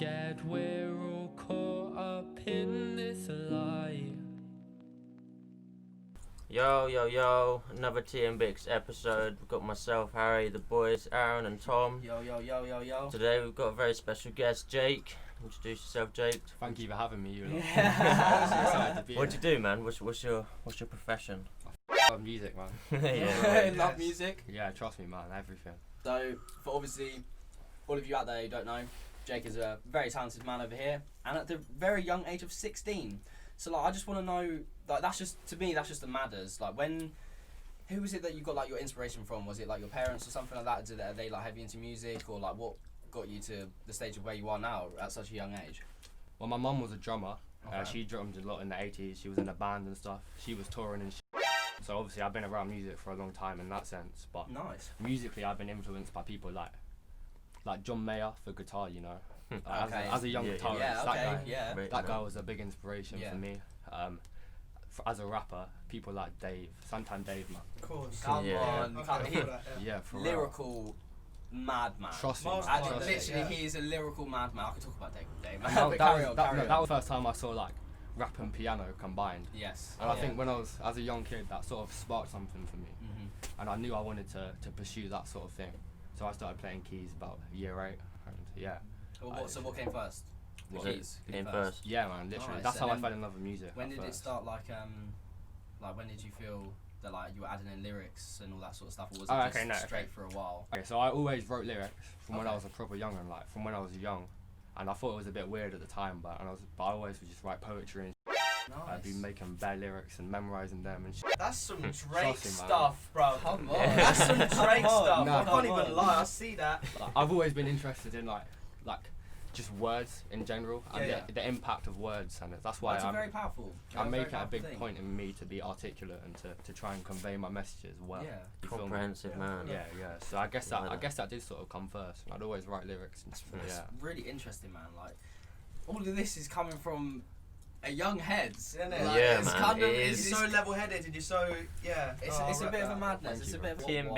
scared we're all caught up in this lie. Yo, another T and Bics episode. We've got myself, Harry, the boys, Aaron and Tom. Yo. Today we've got a very special guest, Jake. Introduce yourself, Jake. Thank you for having me. What do you do, man? What's your profession? I love music, man. Yeah, Love music. Yeah, trust me, man. Everything. So, for obviously all of you out there who don't know, Jake is a very talented man over here, and at the very young age of 16. So, like, I just want to know, like, that's just, to me, that's just the matters. Like, who was it that you got, like, your inspiration from? Was it, like, your parents or something like that? Are they, like, heavy into music? Or, like, what got you to the stage of where you are now at such a young age? Well, my mum was a drummer. Okay. She drummed a lot in the 80s. She was in a band and stuff. She was touring and shit. So, obviously, I've been around music for a long time in that sense. But Nice. musically, I've been influenced by people like John Mayer for guitar, you know. Okay. As a young guitarist, Yeah, okay, that guy was a big inspiration Yeah. for me. As a rapper, people like Dave, Santan Dave, man. Of course. Come on. Okay, Yeah, for real. Lyrical madman. Trust me, Trust man. me. Trust me. Literally, he is a lyrical madman. I could talk about Dave. And But carry on. that was the first time I saw like rap and piano combined. Yes. And I think when I was as a young kid, that sort of sparked something for me, and I knew I wanted to pursue that sort of thing. So I started playing keys about year 8, and yeah. So what came first? The Was it keys came first? Yeah, man, literally. Nice. That's And how I then fell in love with music. When at did it first. start? Like when did you feel that like you were adding in lyrics and all that sort of stuff, or was it Oh, just okay, no, straight okay. for a while? Okay, so I always wrote lyrics from when I Okay. was a proper young and like from when I was young, and I thought it was a bit weird at the time, but I always would just write poetry and I'd be Nice. making bare lyrics and memorizing them and shit. That's some Drake Trust me, man. stuff, bro. Come on. That's some Drake stuff. Nah, I can't even lie. I see that. Like, I've always been interested in like just words in general and Yeah, the impact of words, and that's why That's I'm very powerful. I Very make it a powerful big thing. point in me to be articulate and to try and convey my messages well. Yeah. You feel me? Comprehensive, man. Yeah. So I guess Yeah, that did sort of come first. I'd always write lyrics. And That's yeah. really interesting, man. Like all of this is coming from a young head. Isn't it? Like, Yeah, it's man, kind of, it it's, is. You're so level-headed and you're so it's a bit of a madness. Thank It's you, a bro. bit of T and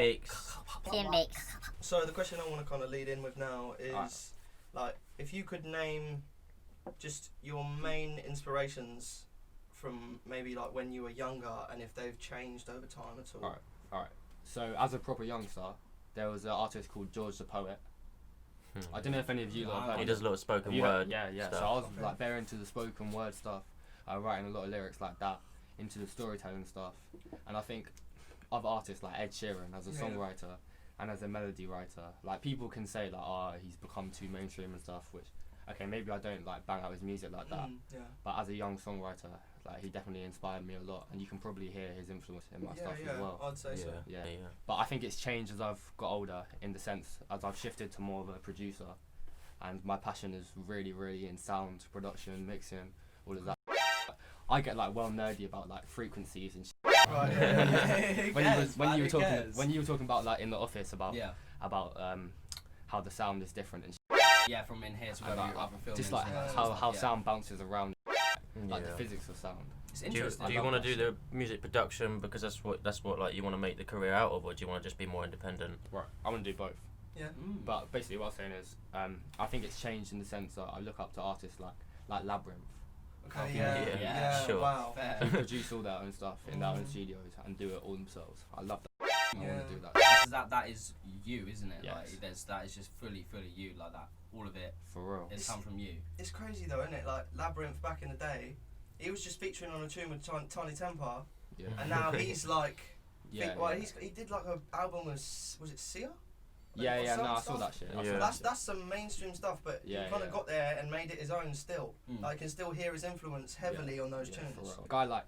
what- Bics. So the question I want to kind of lead in with now is, Alright. like, if you could name just your main inspirations from maybe like when you were younger, and if they've changed over time at all. Alright. So as a proper youngster, there was an artist called George the Poet. I don't know if any of you lot have heard He of does a him. lot of spoken Have you word. Yeah. stuff. So I was Okay. like very into the spoken word stuff, writing a lot of lyrics like that, into the storytelling stuff, and I think other artists like Ed Sheeran as a Yeah. songwriter and as a melody writer, like people can say like, oh, he's become too mainstream and stuff, which okay, maybe I don't like bang out his music like that, Yeah. but as a young songwriter, like he definitely inspired me a lot, and you can probably hear his influence in my stuff as well. I'd say so. Yeah. But I think it's changed as I've got older, in the sense as I've shifted to more of a producer, and my passion is really in sound production, mixing, all of that. I get like well nerdy about like frequencies and shit. Right, when you were talking about like in the office about Yeah. how the sound is different and shit, Yeah, from in here to and, where like, you other films. just like Yeah. how Yeah. sound bounces around, like the Yeah. physics of sound. It's Do you, interesting. do you I love want to that do the music production because that's what like you want to make the career out of, or do you want to just be more independent? Right, I want to do both. Yeah. But basically what I'm saying is, I think it's changed in the sense that I look up to artists like Labyrinth, Okay. Yeah, Yeah. sure. Wow. Fair. who produce all their own stuff in their own studios and do it all themselves. I love that. I Yeah. want to do that. That is you, isn't it? Yes. Like that is just fully you, like that. All of it For real. has come from you. It's crazy though, isn't it? Like Labyrinth back in the day, he was just featuring on a tune with Tiny Temper, Yeah. and now he's like, Yeah. well, yeah. he did like an album with, was it Sia? Yeah, Or yeah, no, some I saw stuff. that shit. I Yeah. saw That's that that's some mainstream stuff, but Yeah, he kind of yeah. got there and made it his own still. Mm. Like, you can still hear his influence heavily on those shit. tunes. For real. Guy like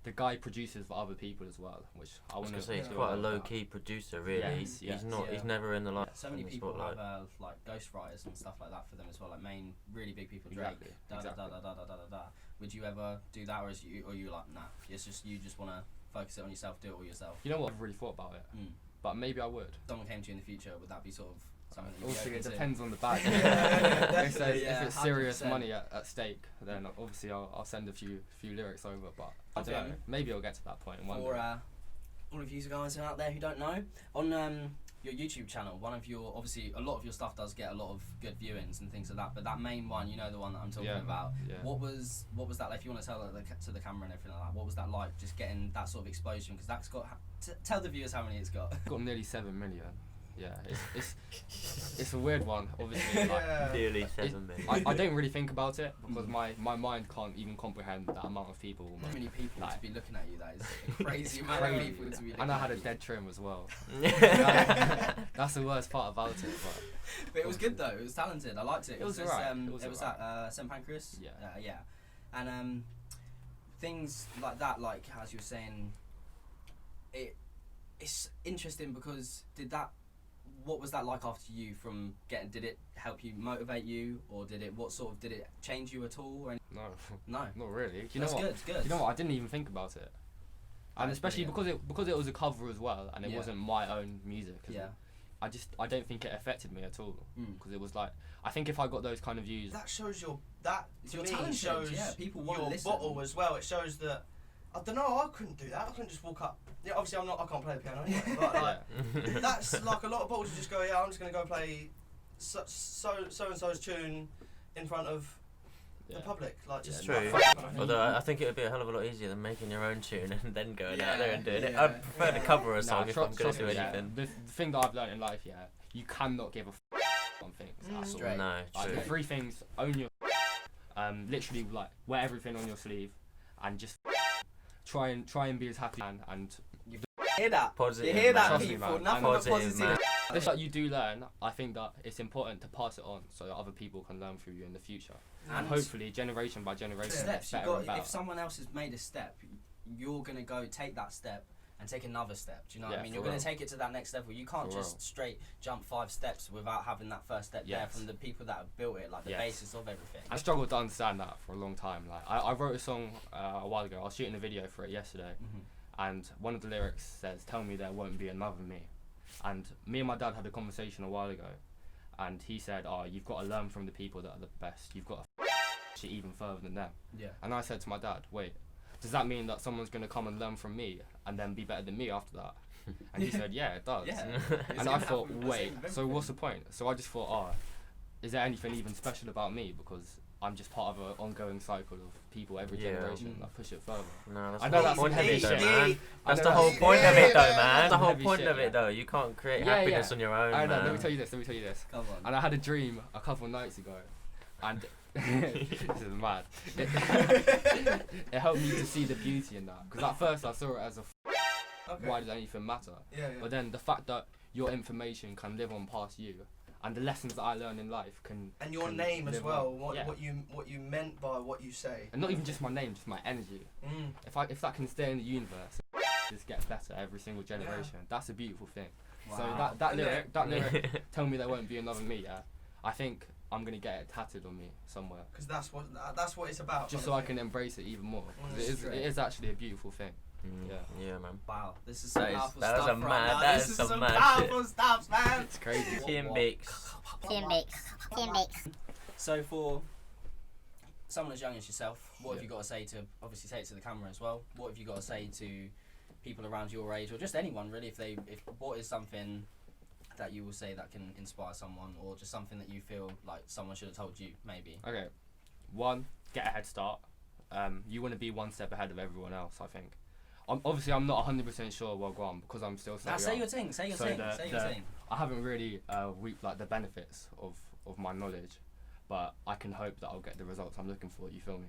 the guy produces for other people as well, which I I was want gonna to say he's Yeah. quite a low key producer, really. Yes, he's yes. not. Yeah. He's never in the light. So many in the people spotlight. have like ghostwriters and stuff like that for them as well, like main really big people. Drake. Exactly, Da, exactly. Da, da, da, da, da, da, da. Would you ever do that, or is you like nah? It's just you just want to focus it on yourself, do it all yourself. You know what? I've really thought about it, Mm. but maybe I would. Someone came to you in the future, would that be sort of something that you'd Also, be it open to? depends on the bag. Yeah, if, definitely, if it's serious 100%. money at stake, then obviously I'll send a few lyrics over. But I don't know. Maybe I'll get to that point one For day. all of you guys out there who don't know, on your YouTube channel, one of your, obviously a lot of your stuff does get a lot of good viewings and things like that, but that main one, you know, the one that I'm talking about, what was that like? If you want to tell to the camera and everything like that, what was that like, just getting that sort of exposure? Because that's got, tell the viewers how many it's got. Got nearly 7 million. Yeah, it's a weird one, obviously. Like, Nearly 7 million. I don't really think about it because my mind can't even comprehend that amount of people. How many people like, to be looking at you? That is a crazy amount of people to be looking at. And I had a dead trim as well. That's the worst part about it. But it was good though. It was talented. I liked it. It was just, alright. It was at St Pancras. Yeah. Yeah. And things like that, like as you were saying, it's interesting because what was that like after you from getting? Did it help you motivate you, or did it? What sort of did it change you at all? Or No, no, not really. Do you that's know what? good. Good. You know what? I didn't even think about it, and That's especially brilliant. because it was a cover as well, and it Yeah. wasn't my own music. Yeah. I don't think it affected me at all Mm. because it was like I think if I got those kind of views, That shows to You're me talented, shows yeah, people wanna your listen. bottle as well. It shows that I don't know. I couldn't do that. I couldn't just walk up. Yeah, obviously I can't play the piano anyway. But like, that's like a lot of bottles who just go, yeah, I'm just gonna go play so and so's tune in front of the public. Like just It's true. like, Although I think it would be a hell of a lot easier than making your own tune and then going out there and doing it. Yeah. I'd prefer to cover a song if I'm going trust to do me, yeah, anything. the thing that I've learned in life, you cannot give a on things. That's all. Straight. No, Like, true. the 3 things: own your, literally like wear everything on your sleeve, and just try and be as happy and Hear that? Positive, You hear that, man. Trust me, people? man. Nothing but Positive, positivity. man. this that you do learn. I think that it's important to pass it on so that other people can learn through you in the future, and And hopefully generation by generation, steps. it's You better and got. better. If someone else has made a step, you're gonna go take that step and take another step. Do you know what I Yeah, mean? for You're gonna real. take it to that next level. You can't For just real. straight jump 5 steps without having that first step there Yes. from the people that have built it, like the Yes. basis of everything. I struggled to understand that for a long time. Like I wrote a song a while ago. I was shooting a video for it yesterday, and one of the lyrics says, "Tell me there won't be another me." And me and my dad had a conversation a while ago, and he said, "Oh, you've got to learn from the people that are the best. You've got to shit even further than them." Yeah. And I said to my dad, "Wait, does that mean that someone's gonna come and learn from me and then be better than me after that?" And he said, "Yeah, it does." Yeah. And I thought, wait, so what's the point? So I just thought, oh, is there anything even special about me? Because I'm just part of an ongoing cycle of people every Yeah. generation that push it further. No, that's I the know whole that's point of heavy it though, shit. man. I That's know the whole that's- point of it though, man. That's The whole heavy point shit, of it yeah. though. You can't create Yeah, happiness yeah. on your own, I know, let me man. tell you this. Come on. And I had a dream a couple of nights ago, and this is mad. It helped me to see the beauty in that. Because at first I saw it as okay. why does anything matter? Yeah. But then the fact that your information can live on past you, and the lessons that I learn in life can And your can name as live well. on. Yeah. What you meant by what you say. And not even just my name, just my energy. If that can stay in the universe, just get better every single generation. That's a beautiful thing. So Wow. that lyric, tell me there won't be another me. Yeah, I think I'm gonna get it tattooed on me somewhere, Because that's what it's about. just so I can embrace it even more. 'Cause it is actually a beautiful thing. Yeah. Yeah, man. Wow, this is some That is- powerful that was stuff a right mad- now. that This is is some some mad powerful stuff, man. It's crazy. Tea and Bics. So for someone as young as yourself, what have Yeah. you got to say to, obviously say it to the camera as well, what have you got to say to people around your age, or just anyone really, if what is something that you will say that can inspire someone, or just something that you feel like someone should have told you, maybe? Okay, 1, get a head start. You want to be 1 step ahead of everyone else, I think. Obviously, I'm not 100% sure where I'll go on because I'm still so Now, say young. your thing, say your So thing, the- say your the- thing. I haven't really reaped like the benefits of my knowledge, but I can hope that I'll get the results I'm looking for. You feel me?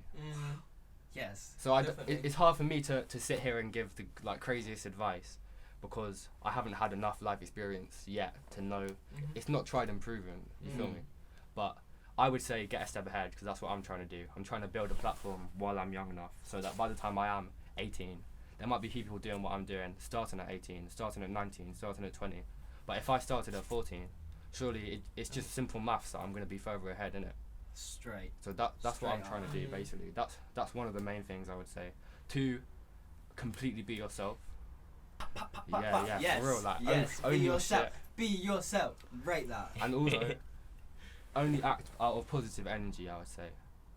Yes. So Definitely. it's hard for me to sit here and give the like craziest advice because I haven't had enough life experience yet to know it's not tried and proven. You feel me? But I would say get a step ahead because that's what I'm trying to do. I'm trying to build a platform while I'm young enough so that by the time I am 18, there might be people doing what I'm doing, starting at 18, starting at 19, starting at 20. But if I started at 14, surely it's just simple maths that I'm going to be further ahead, innit? Straight. So that's what I'm Straight trying up. to do basically. That's one of the main things I would say. 2, completely be yourself. Yeah, Yes. for real. Like Yes. own Be your yourself. shit. Be yourself. Rate that. And also only act out of positive energy, I would say,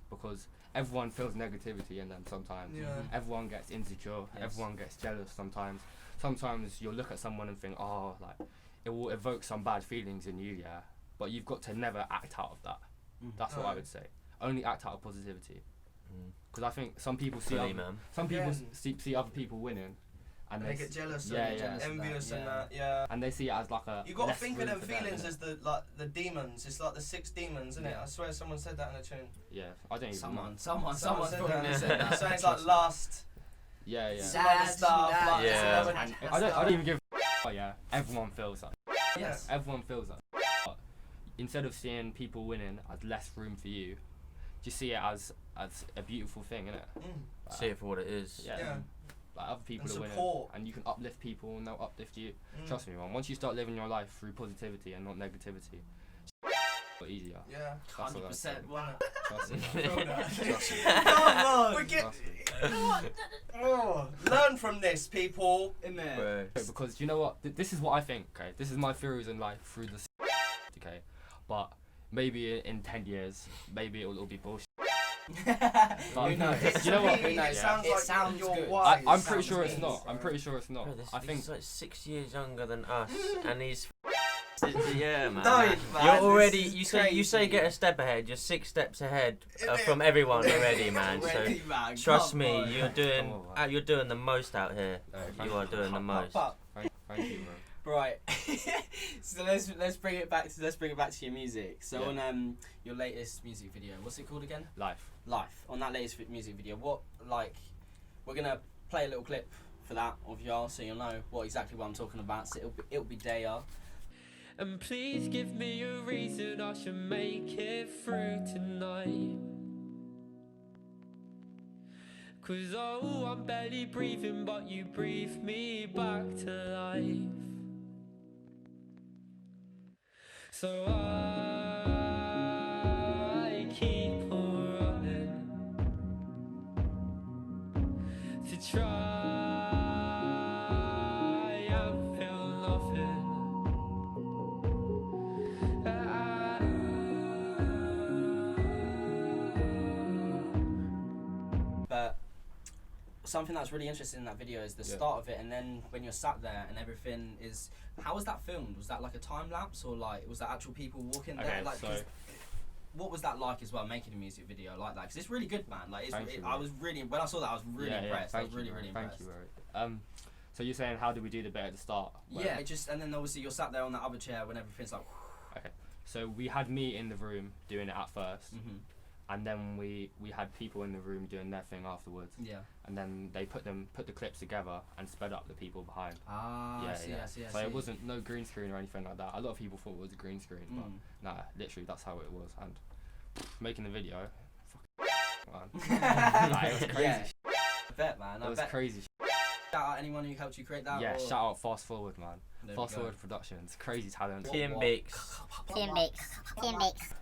because everyone feels negativity in them sometimes. Yeah. Everyone gets insecure. Yes. Everyone gets jealous sometimes. Sometimes you'll look at someone and think, oh, like it will evoke some bad feelings in you, yeah. But you've got to never act out of that. That's what I would say. Only act out of positivity. Because I think some people see see other people winning, and they get jealous, jealous envious, and that, yeah. And they see it as like a. You got to think of them feelings as the demons. It's like the 6 demons, isn't it? I swear someone said that in a tune. Yeah, I don't even know. Someone said that. Said that. So it's like lust. Yeah. Sad stuff. Like, yeah. I don't even give. But yeah, everyone feels that. Yes. Everyone feels that. But instead of seeing people winning as less room for you, just see it as a beautiful thing, innit? See it for what it is. Yeah. Like other people and are support. winning, and you can uplift people, and they'll uplift you. Trust me, man. Once you start living your life through positivity and not negativity, it's easier. Yeah. 100%. Wow. Trust me. Trust me. Come on. Trust me. Learn from this, people. In there. Because you know what? This is what I think. Okay, this is my theories in life through the. Okay, but maybe in 10 years, maybe it will be bullshit. Who knows? You know what? It sounds It like sounds you're good. wise. I'm pretty sure it's not. I'm pretty sure it's not. Bro, I think he's like 6 years younger than us, and he's. Yeah, man. Don't, man. You're already. This is You say crazy. get a step ahead. You're 6 steps ahead from everyone already, man. Already, So man, trust come me, on. you're doing the most out here. thank You are doing the most. Thank you, bro. Right. So let's bring it back to your music. So Yeah. on your latest music video, what's it called again? Life. Life. On that latest music video, what we're gonna play a little clip for that of y'all, so you'll know exactly what I'm talking about. So it'll be Daya. And please give me a reason I should make it through tonight. 'Cause oh, I'm barely breathing, but you breathe me back to life. So I keep on running to try and feel nothing. But something that's really interesting in that video is the start of it, and then when you're sat there and everything is. How was that filmed? Was that like a time lapse, or like was that actual people walking there? Like, so what was that like as well, making a music video like that? Because it's really good, man. Like, I was really when I saw that, I was really impressed. I was really impressed. Thank you, Rory. So you're saying how did we do the bit at the start? Yeah, and then obviously you're sat there on that other chair when everything's like. Okay, so we had me in the room doing it at first, and then we had people in the room doing their thing afterwards. Yeah. And then they put the clips together and sped up the people behind. Ah, I see. So it wasn't no green screen or anything like that. A lot of people thought it was a green screen, but nah, literally that's how it was. And making the video, man, like, it was crazy. Yeah. I bet, man. It was crazy. Shout out anyone who helped you create that. Yeah, or... shout out Fast Forward, man. There Fast Forward Productions, crazy talent. Bics. Bics.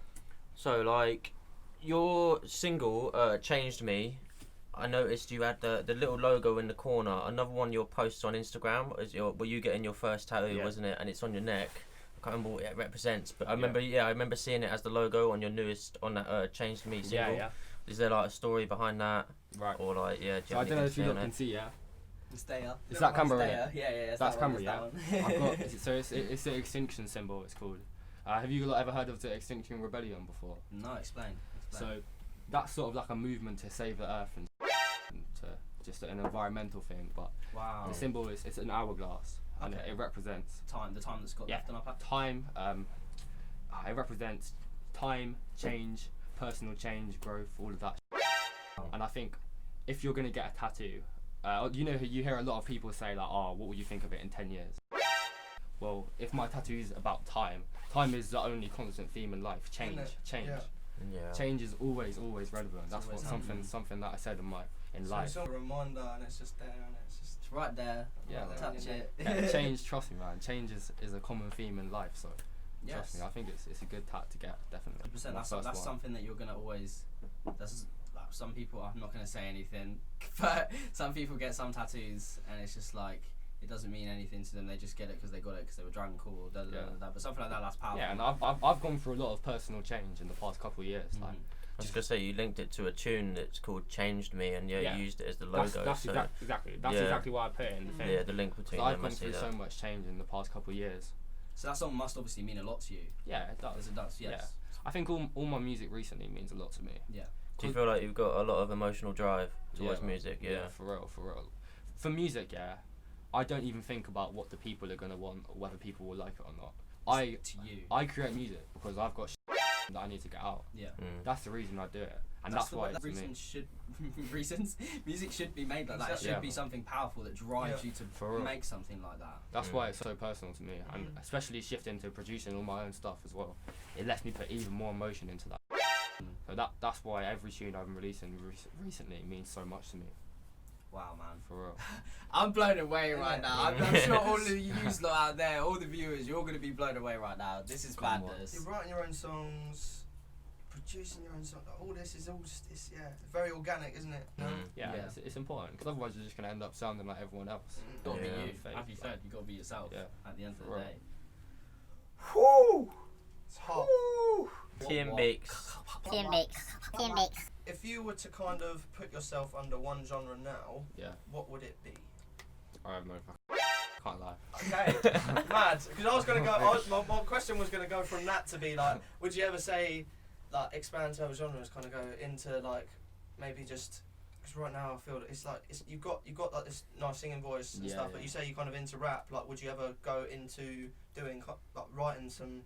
So like, your single Changed Me. I noticed you had the little logo in the corner. Another one of your posts on Instagram were you getting your first tattoo, wasn't it? And it's on your neck. I can't remember what it represents, but I remember seeing it as the logo on your newest on that Changed Me single. Yeah. Is there like a story behind that? Right. Or like do you So I have don't know anything if you to say look on and it? see, yeah. Stay up. It's that camera, Stay right? up. Yeah. That's that camera, one, yeah. that one. I've got so it's the extinction symbol. It's called. Have you lot ever heard of the Extinction Rebellion before? No, explain. So that's sort of like a movement to save the earth and to just an environmental thing. But Wow. the symbol it's an hourglass, and Okay. it represents The time that's got left on our path. time. It represents time, change, personal change, growth, all of that. And I think if you're gonna get a tattoo, you hear a lot of people say like, "Oh, what will you think of it in 10 years?" Well, if my tattoo is about time is the only constant theme in life. Change. Yeah. Change is always relevant. That's always what something that I said in life. It's a reminder, and it's just there, and it's just. It's right there. Yeah, Touch it. Yeah, change, trust me, man. Change is a common theme in life. So Yes. trust me, I think it's a good tat to get, definitely. 100%. My That's first one. something that you're gonna always. That's like, some people. I'm not gonna say anything, but some people get some tattoos, and it's just like it doesn't mean anything to them. They just get it because they got it because they were drunk or da, da, da, da, da. But something like that's powerful. Yeah, and I've gone through a lot of personal change in the past couple of years. Like, I was gonna say you linked it to a tune that's called "Changed Me" and you used it as the logo. That's exactly why I put it in the thing. Yeah, the link between I've them. gone I see through that. so much change in the past couple of years, So that song must obviously mean a lot to you. Yeah, it does. As it does, yes. Yeah. I think all my music recently means a lot to me. Yeah. Do you feel like you've got a lot of emotional drive towards man. music? Yeah. For real. For music, yeah, I don't even think about what the people are gonna want or whether people will like it or not. To you. I create music because I've got that I need to get out. Yeah. That's the reason I do it, and that's why it's for me. Reasons music should be made like that. It should be something powerful that drives you to make something like that. That's why it's so personal to me, and especially shifting to producing all my own stuff as well. It lets me put even more emotion into that. So that's why every tune I'm releasing recently means so much to me. Wow, man. For real. I'm blown away right now. I'm sure all of you lot out there, all the viewers, you're going to be blown away right now. This is madness. You're writing your own songs, producing your own songs. All this is all just, it's very organic, isn't it? Yeah. It's important because otherwise you're just going to end up sounding like everyone else. You got to be you. As you said, you got to be yourself at the end of the day. Whoo! It's hot. Team Bics. Team Bics. If you were to kind of put yourself under one genre now, what would it be? I have no can't lie. Okay, mad. Because I was gonna go. My question was gonna go from that to be like, would you ever say, like, expand to other genres? Kind of go into like, maybe just. Because right now I feel that it's like you've got like this nice singing voice and stuff, but you say you're kind of into rap. Like, would you ever go into doing like writing some?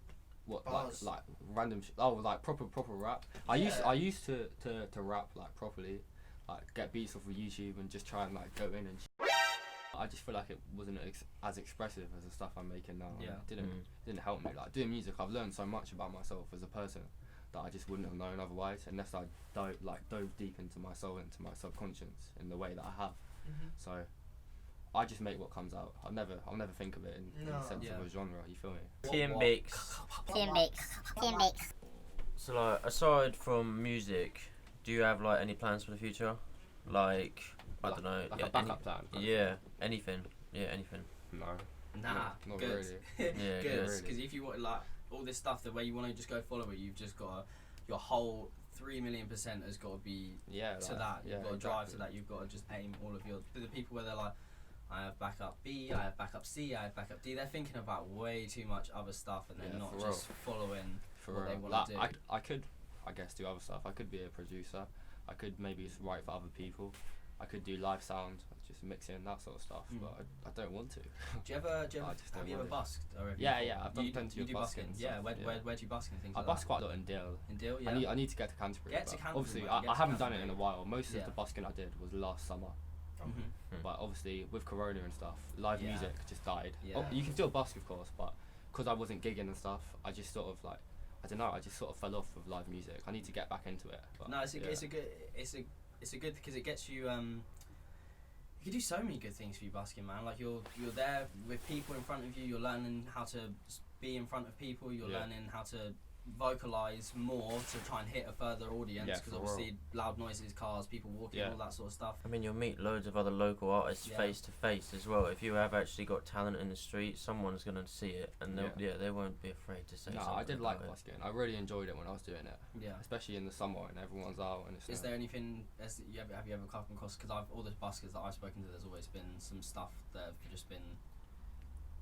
What bars? like random like proper rap. I used to rap like properly, like get beats off of YouTube and just try and like go in and I just feel like it wasn't as expressive as the stuff I'm making now. Yeah. It didn't help me. Like doing music, I've learned so much about myself as a person that I just wouldn't have known otherwise unless I dove deep into my soul, into my subconscious in the way that I have. So I just make what comes out. I'll never think of it in the sense of a genre. You feel me? Team Bics. Team Bics. So like, aside from music, do you have like any plans for the future? Like, I don't know. Like a backup plan. Yeah, anything. Yeah, anything. No. Nah, not good. really. Yeah, good. good. Because if you want like all this stuff, the way you want to just go follow it, you've just got your whole 3 million% has got to be to that. You've got to drive to that. You've got to just aim all of the people where they're like, I have backup B, I have backup C, I have backup D. They're thinking about way too much other stuff and they're not just following what they want to do. I could, I guess, do other stuff. I could be a producer. I could maybe write for other people. I could do live sound, just mix in that sort of stuff. But I don't want to. Do you ever have you ever busked? Or Yeah. I've done plenty of busking. Yeah, where do you busk and things I like busk that? quite a lot in Deal. In Deal, yeah. I need to get to Canterbury. Obviously, mate, I haven't done it in a while. Most of the busking I did was last summer. Mm-hmm. But obviously with Corona and stuff, live music just died. Yeah. You can still busk, of course, but because I wasn't gigging and stuff, I just sort of like, I don't know, I just sort of fell off of live music. I need to get back into it. But no, it's a good because it gets you. You can do so many good things for you busking, man. Like you're there with people in front of you. You're learning how to be in front of people. You're learning how to vocalize more to try and hit a further audience because obviously loud noises, cars, people walking, all that sort of stuff. I mean, you'll meet loads of other local artists face to face as well. If you have actually got talent in the street, someone's gonna see it, and they won't be afraid to say something. I did like busking. I really enjoyed it when I was doing it. Yeah. Especially in the summer and everyone's out and it's. Is there anything? Have you ever come across? Because all the buskers that I've spoken to, there's always been some stuff that have just been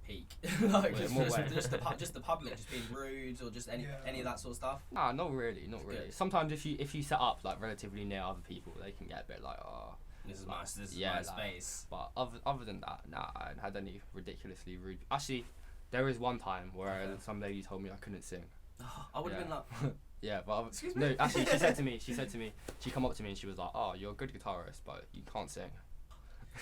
peak, like just the public just being rude or just any of that sort of stuff. Nah, not really. Sometimes if you set up like relatively near other people, they can get a bit like, oh, this is my space. But other than that, nah, I haven't had any ridiculously rude. Actually, there is one time where some lady told me I couldn't sing. I would have been like. Yeah, but no, actually, she said to me, she come up to me and she was like, oh, you're a good guitarist, but you can't sing.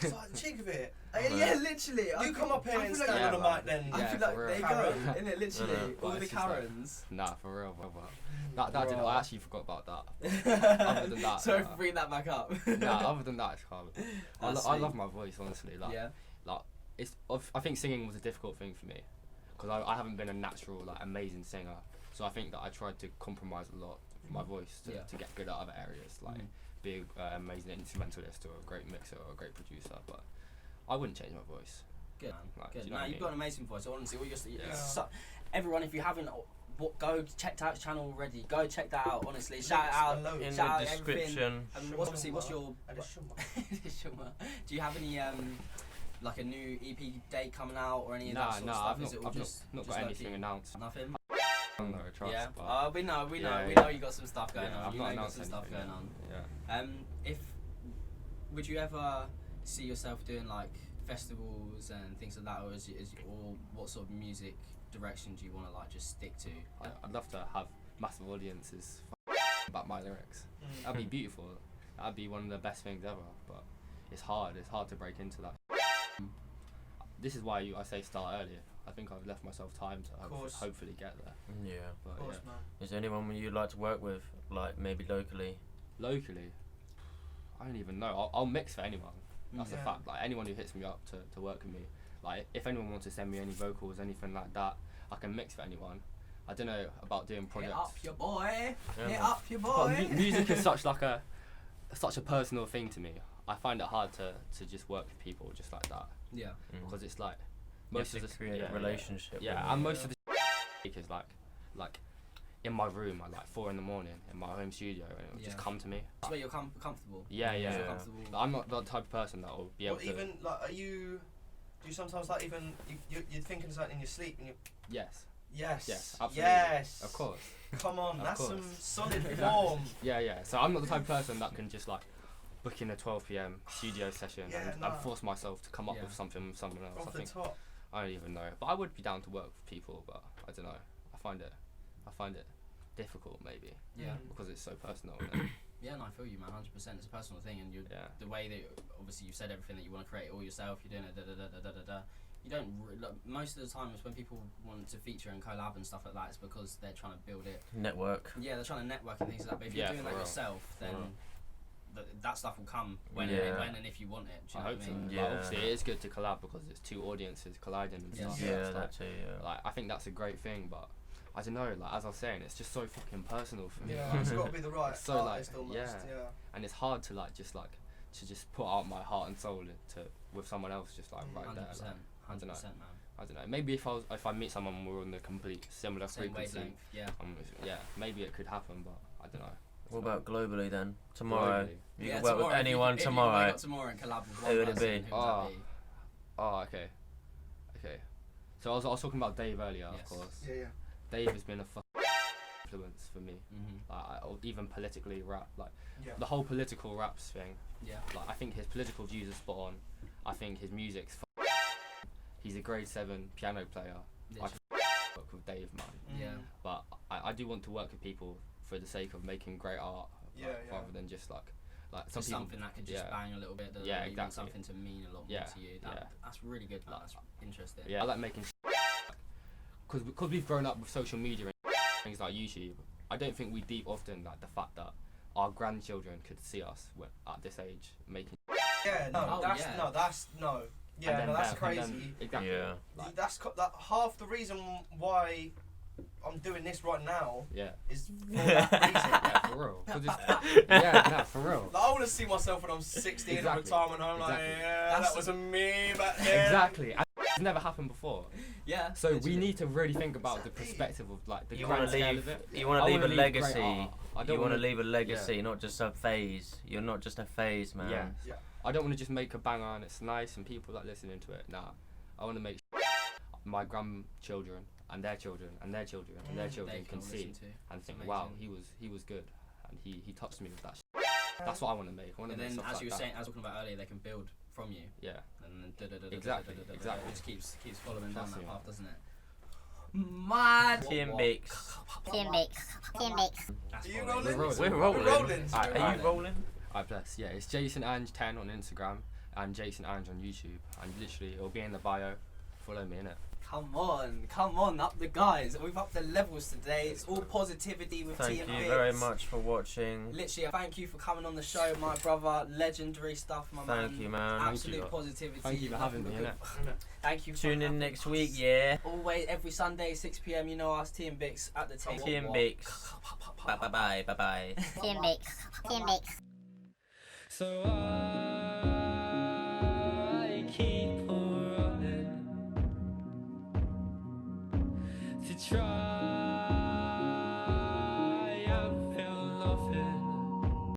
It's like the cheek of it. Yeah, literally. You come up here and stand on the mic then. I feel like there you go, innit? Literally, all the Karens. Nah, for real, but that didn't. I actually forgot about that. Other than that, sorry for bringing that back up. Nah, other than that, it's calm. I love my voice, honestly. I think singing was a difficult thing for me because I haven't been a natural, like, amazing singer. So I think that I tried to compromise a lot for my voice to get good at other areas, like. Be an amazing instrumentalist or a great mixer or a great producer, but I wouldn't change my voice. Good, man. Like, Good. You know You've got an amazing voice. Honestly, Yeah. Everyone, if you haven't, go check out his channel already. Go check that out. Honestly, shout out in shout the out description. What's your? Do you have any like a new EP date coming out or any of Nah, that sort of stuff? I've Is it all not just got just anything low-key? announced. Nothing. No, trust. Yeah. But We know yeah. you got some stuff going on. I've You not know you got announced some stuff anything going yet. on. Yeah. If would you ever see yourself doing like festivals and things like that, or or what sort of music direction do you want to like just stick to? I'd love to have massive audiences about my lyrics. That'd be beautiful. That'd be one of the best things ever. But it's hard. It's hard to break into that. This is why I say start earlier. I think I've left myself time to hopefully get there. Yeah. But Of course, yeah. man. Is there anyone you'd like to work with, like maybe locally? Locally, I don't even know. I'll mix for anyone. That's a Yeah. fact. Like anyone who hits me up to work with me. Like if anyone wants to send me any vocals, anything like that, I can mix for anyone. I don't know about doing projects. Hit up your boy. Yeah, Hit man. up your But boy. music is such a personal thing to me. I find it hard to just work with people just like that Yeah. because it's like You most have of to the create a relationship. Yeah, with and them. most of the is like in my room at like 4 a.m. in my home studio, and it'll just Yeah. come to me. That's where you're comfortable. Yeah, yeah. Yeah. You're comfortable. Like, I'm not the type of person that will be able Well, to. even like, do you sometimes like even you're thinking of something in your sleep and you? Yes, Yes. yes, absolutely. Yes. Of course. Come on, Of that's course. some solid form. Yeah, yeah. So I'm not the type of person that can just like book in a 12 p.m. studio session Yeah, and nah. force myself to come up Yeah. with something with someone else. Off I the think top. I don't even know, but I would be down to work with people, but I don't know. I find it difficult maybe Yeah. because it's so personal. And Yeah, no, I feel you, man. 100%. It's a personal thing, and you're yeah, the way that obviously you've said everything that you want to create all yourself. You're doing it. You don't like, most of the times when people want to feature and collab and stuff like that, it's because they're trying to build it. Network. Yeah, they're trying to network and things like that. But if Yeah, you're doing for that real. yourself, then real. that stuff will come when, Yeah. when and if you want it. Do I you know hope what so. I mean? Yeah. Like, obviously, it is good to collab because it's two audiences colliding and Yes. stuff. Yeah, It's like, that too. Yeah. like I think that's a great thing, but I don't know. Like as I was saying, it's just so fucking personal for me. Yeah, it's got to be the right It's so, like, artist almost. yeah. Yeah. And it's hard to like just put out my heart and soul with someone else just like right 100%. there. Like, 100%, man. I don't know. Maybe if I meet someone and we're on the complete similar Same frequency, wavelength. Yeah. yeah, maybe it could happen, but I don't know. What about globally then? Tomorrow, Globally. you Yeah, can work with tomorrow, anyone if you tomorrow. wake up tomorrow and collab with one Who would it person, be? who would that be? Oh, okay. So I was talking about Dave earlier, Yes. of course. Yeah, yeah. Dave has been a influence for me. Mm-hmm. Or even politically rap, like Yeah. the whole political raps thing. Yeah. Like I think his political views are spot on. I think his music's. He's a grade 7 piano player. I Literally. work with Dave, man. Yeah. But I do want to work with people for the sake of making great art, Yeah, like, yeah. rather than just like some Just people. something that could just yeah. bang a little bit. That Yeah, you want exactly. something to mean a lot Yeah, more to you. yeah. That's really good. Man. That's interesting. Yeah, I like making. Because we've grown up with social media and things like YouTube. I don't think we deep often like the fact that our grandchildren could see us at this age making. Yeah, no, Oh, that's yeah. no, that's no. and Yeah, then no, that's them, and crazy. then- exactly. Yeah. Like, That's that half the reason why I'm doing this right now yeah. is for that reason. Yeah, for real. 'Cause it's, yeah, nah, for real. Like, I want to see myself when I'm 60 in Exactly. retirement home. Like, Exactly. yeah, That's- that wasn't me back then. Exactly. And it's never happened before. Yeah. So we literally. need to really think about the Exactly. perspective of like the You grand want to scale leave. of it. You want I to leave a wanna leave great legacy. art. I You don't want to wanna- leave a legacy, not just a phase. You're not just a phase, man. Yeah. Yeah. I don't want to just make a banger and it's nice and people like listening to it. Nah. I want to make my grandchildren and their children and their children and their Mm. children They can all see listen to. and think, amazing. wow, he was good and he touched me with that. That's what I want to make. I want to And make then, stuff as like you were that. saying, as we were talking about earlier, they can build from you, Yeah. and then Exactly, it exactly. just keeps following down Trust that me. path, doesn't it? Mad. Tea and Bics. Team Bics. Team Bics. That's Are you following. rolling? We're rolling. rolling. Alright, Are you rolling? Alright, bless. Yeah, it's Jason Ange 10 on Instagram and Jason Ange on YouTube. And literally, it'll be in the bio. Follow me, innit? Come on, up the guys. We've upped the levels today. It's all positivity with Thank Tea and you Bics. very much for watching. Literally, thank you for coming on the show, my brother. Legendary stuff, my man. Thank you, man. Absolute Thank you. positivity. Thank you for having me, Nothing innit? but good- Thank you. for Tune in having next us. week, yeah. Always, every Sunday, 6 p.m. You know us, Tea and Bics at the table. Tea and Bics. Bye bye bye bye bye. Team Bics. Team Bics. So I keep on running to try